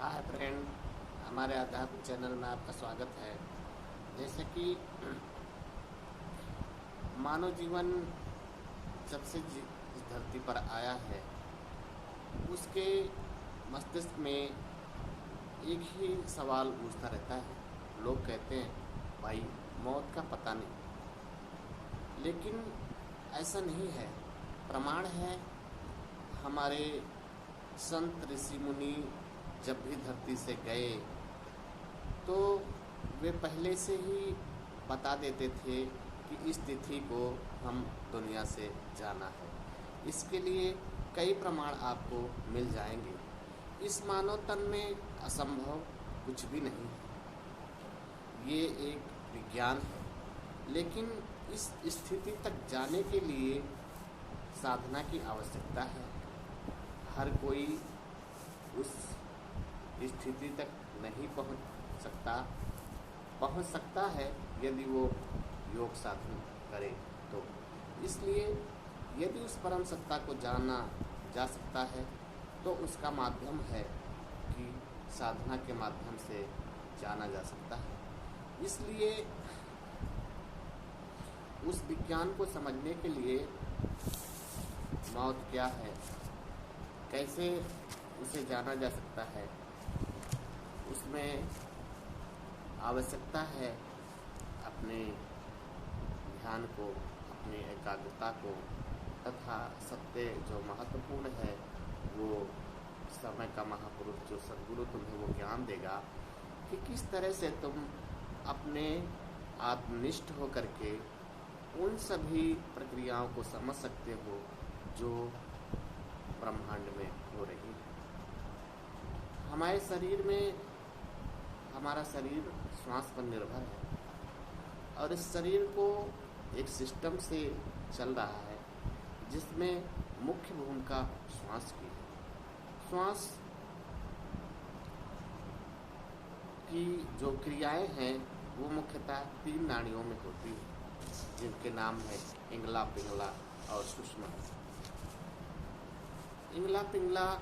Hi friend, हमारे आध्यात्मिक channel में आपका स्वागत है। जैसे कि मानव जीवन जब से इस धरती पर आया है, उसके मस्तिष्क में एक ही सवाल पूछता रहता है। लोग कहते हैं भाई मौत का पता नहीं, लेकिन ऐसा नहीं है। प्रमाण है, हमारे संत ऋषि मुनि जब भी धरती से गए तो वे पहले से ही बता देते थे कि इस तिथि को हम दुनिया से जाना है। इसके लिए कई प्रमाण आपको मिल जाएंगे। इस मानव तन में असंभव कुछ भी नहीं है, ये एक विज्ञान है। लेकिन इस स्थिति तक जाने के लिए साधना की आवश्यकता है। हर कोई उस स्थिति तक नहीं पहुंच सकता है यदि वो योग साधन करे तो। इसलिए यदि उस परम सत्ता को जाना जा सकता है तो उसका माध्यम है कि साधना के माध्यम से जाना जा सकता है। इसलिए उस विज्ञान को समझने के लिए मौत क्या है, कैसे उसे जाना जा सकता है, उसमें आवश्यकता है अपने ध्यान को, अपनी एकाग्रता को, तथा सबसे जो महत्वपूर्ण है वो समय का महापुरुष जो सद्गुरु तुम्हें वो ज्ञान देगा कि किस तरह से तुम अपने आत्मनिष्ठ होकर के उन सभी प्रक्रियाओं को समझ सकते हो जो ब्रह्मांड में हो रही है। हमारे शरीर में, हमारा शरीर श्वास पर निर्भर है और इस शरीर को एक सिस्टम से चल रहा है जिसमें मुख्य भूमिका श्वास की है। श्वास की जो क्रियाएं हैं वो मुख्यतः 3 नाड़ियों में होती है, जिनके नाम है इंगला, पिंगला और सुषुम्ना। इंगला पिंगला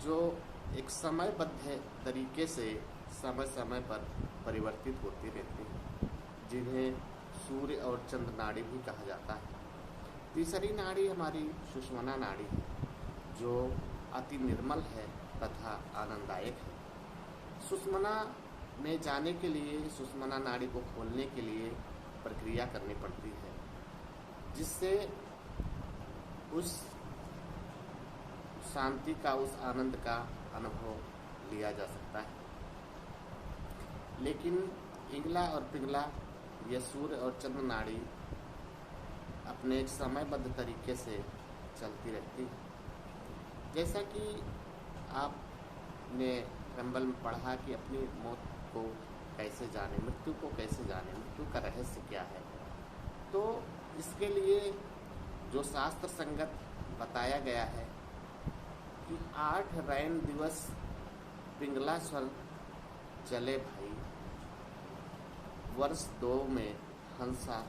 जो एक समयबद्ध तरीके से समय समय पर परिवर्तित होती रहती हैं, जिन्हें सूर्य और चंद्र नाड़ी भी कहा जाता है। तीसरी नाड़ी हमारी सुषुम्ना नाड़ी है, जो अति निर्मल है तथा आनंददायक है। सुषुम्ना में जाने के लिए, सुषुम्ना नाड़ी को खोलने के लिए प्रक्रिया करनी पड़ती है, जिससे उस शांति का, उस आनंद का अनुभव लिया जा सकता है। लेकिन इंगला और पिंगला, यह सूर्य और चंद्र नाड़ी अपने एक समयबद्ध तरीके से चलती रहती है। जैसा कि आपने रंबल में पढ़ा कि अपनी मौत को कैसे जाने, मृत्यु को कैसे जाने, मृत्यु का रहस्य क्या है, तो इसके लिए जो शास्त्र संगत बताया गया है कि 8 रैन दिवस पिंगला स्वर चले भाई, वर्ष 2 में हंसा,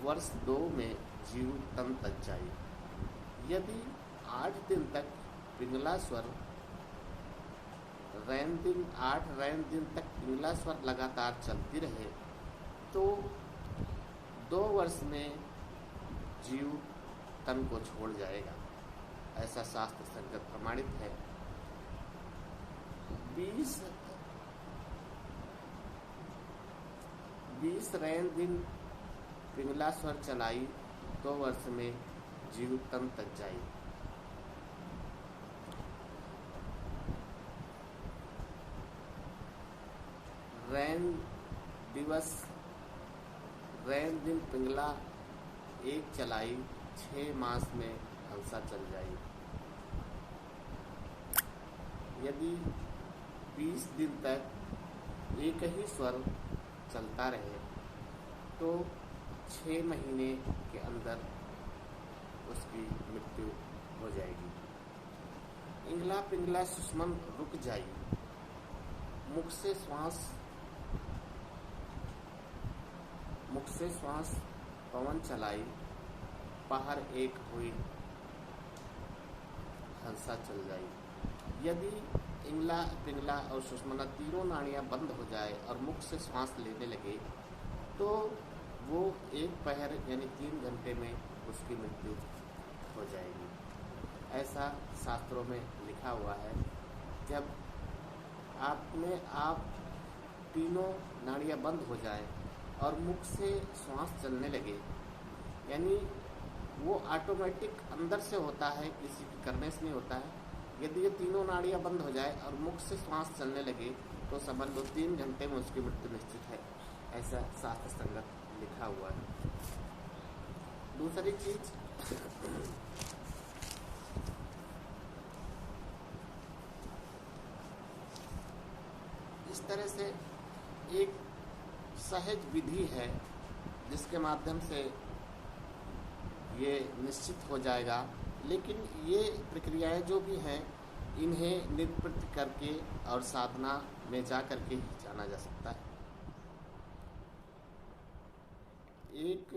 वर्ष 2 में जीव तन तक जाई। यदि 8 दिन तक पिंगला स्वर 8 रैन दिन तक पिंगला स्वर लगातार चलती रहे तो 2 वर्ष में जीव तन को छोड़ जाएगा। ऐसा शास्त्र संगत प्रमाणित है। 20 रैन दिन पिंगला स्वर चलाई, 2 वर्ष में जीव तन तक जाई। रैन दिन पिंगला एक चलाई, 6 मास में हंसा चल जाई। यदि 20 दिन तक एक ही स्वर चलता रहे तो 6 महीने के अंदर उसकी मृत्यु हो जाएगी। इंगला पिंगला सुषुम्ना रुक जाई, मुख से श्वास पवन चलाई, पहर एक हुई, लालसा चल जाए। यदि इंगला, पिंगला और सुषुम्ना तीनों नाड़ियाँ बंद हो जाए और मुख से श्वास लेने लगे तो वो एक पहर यानी 3 घंटे में उसकी मृत्यु हो जाएगी। ऐसा शास्त्रों में लिखा हुआ है। जब आप तीनों नाड़ियाँ बंद हो जाएं और मुख से श्वास चलने लगे, यानी वो ऑटोमेटिक अंदर से होता है, किसी के करने से नहीं होता है। यदि ये तीनों नाड़ियाँ बंद हो जाए और मुख से श्वास चलने लगे तो समझ लो 3 घंटे में उसकी मृत्यु निश्चित है। ऐसा शास्त्र संगत लिखा हुआ है। दूसरी चीज, इस तरह से एक सहज विधि है जिसके माध्यम से ये निश्चित हो जाएगा। लेकिन ये प्रक्रियाएं जो भी हैं इन्हें निवृत्त करके और साधना में जा करके ही जाना जा सकता है। एक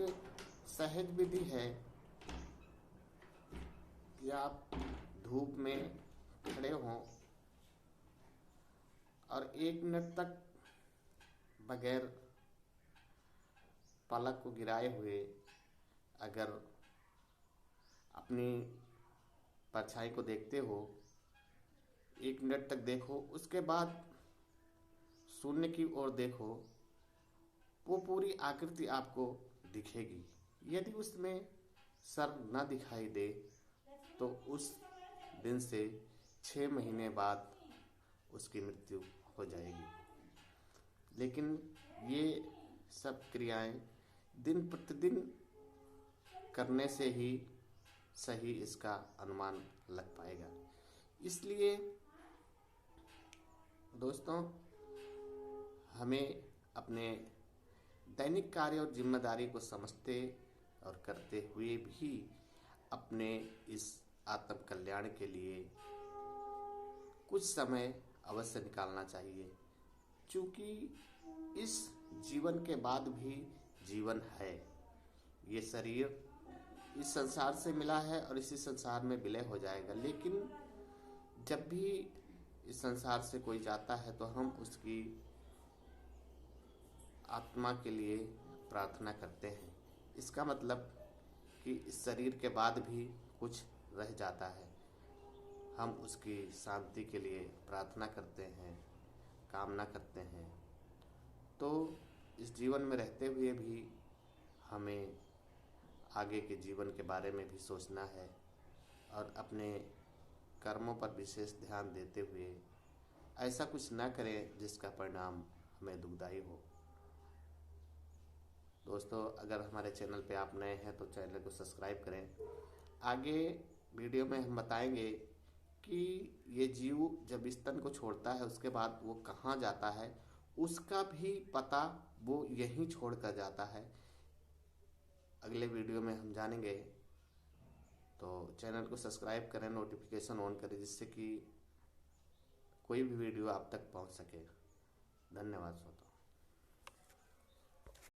सहज विधि है कि आप धूप में खड़े हों और 1 मिनट तक बगैर पलक को गिराए हुए अगर अपनी परछाई को देखते हो, 1 मिनट तक देखो, उसके बाद शून्य की ओर देखो, वो पूरी आकृति आपको दिखेगी। यदि उसमें सर न दिखाई दे तो उस दिन से 6 महीने बाद उसकी मृत्यु हो जाएगी। लेकिन ये सब क्रियाएं दिन प्रतिदिन करने से ही सही इसका अनुमान लग पाएगा। इसलिए दोस्तों, हमें अपने दैनिक कार्य और जिम्मेदारी को समझते और करते हुए भी अपने इस आत्म कल्याण के लिए कुछ समय अवश्य निकालना चाहिए, क्योंकि इस जीवन के बाद भी जीवन है। ये शरीर इस संसार से मिला है और इसी संसार में विलय हो जाएगा। लेकिन जब भी इस संसार से कोई जाता है तो हम उसकी आत्मा के लिए प्रार्थना करते हैं। इसका मतलब कि इस शरीर के बाद भी कुछ रह जाता है, हम उसकी शांति के लिए प्रार्थना करते हैं, कामना करते हैं। तो इस जीवन में रहते हुए भी हमें आगे के जीवन के बारे में भी सोचना है और अपने कर्मों पर विशेष ध्यान देते हुए ऐसा कुछ न करें जिसका परिणाम हमें दुखदायी हो। दोस्तों, अगर हमारे चैनल पे आप नए हैं तो चैनल को सब्सक्राइब करें। आगे वीडियो में हम बताएंगे कि ये जीव जब स्तन को छोड़ता है उसके बाद वो कहाँ जाता है, उसका भी पता वो यहीं छोड़ कर जाता है। अगले वीडियो में हम जानेंगे। तो चैनल को सब्सक्राइब करें, नोटिफिकेशन ऑन करें, जिससे कि कोई भी वीडियो आप तक पहुंच सके। धन्यवाद दोस्तों।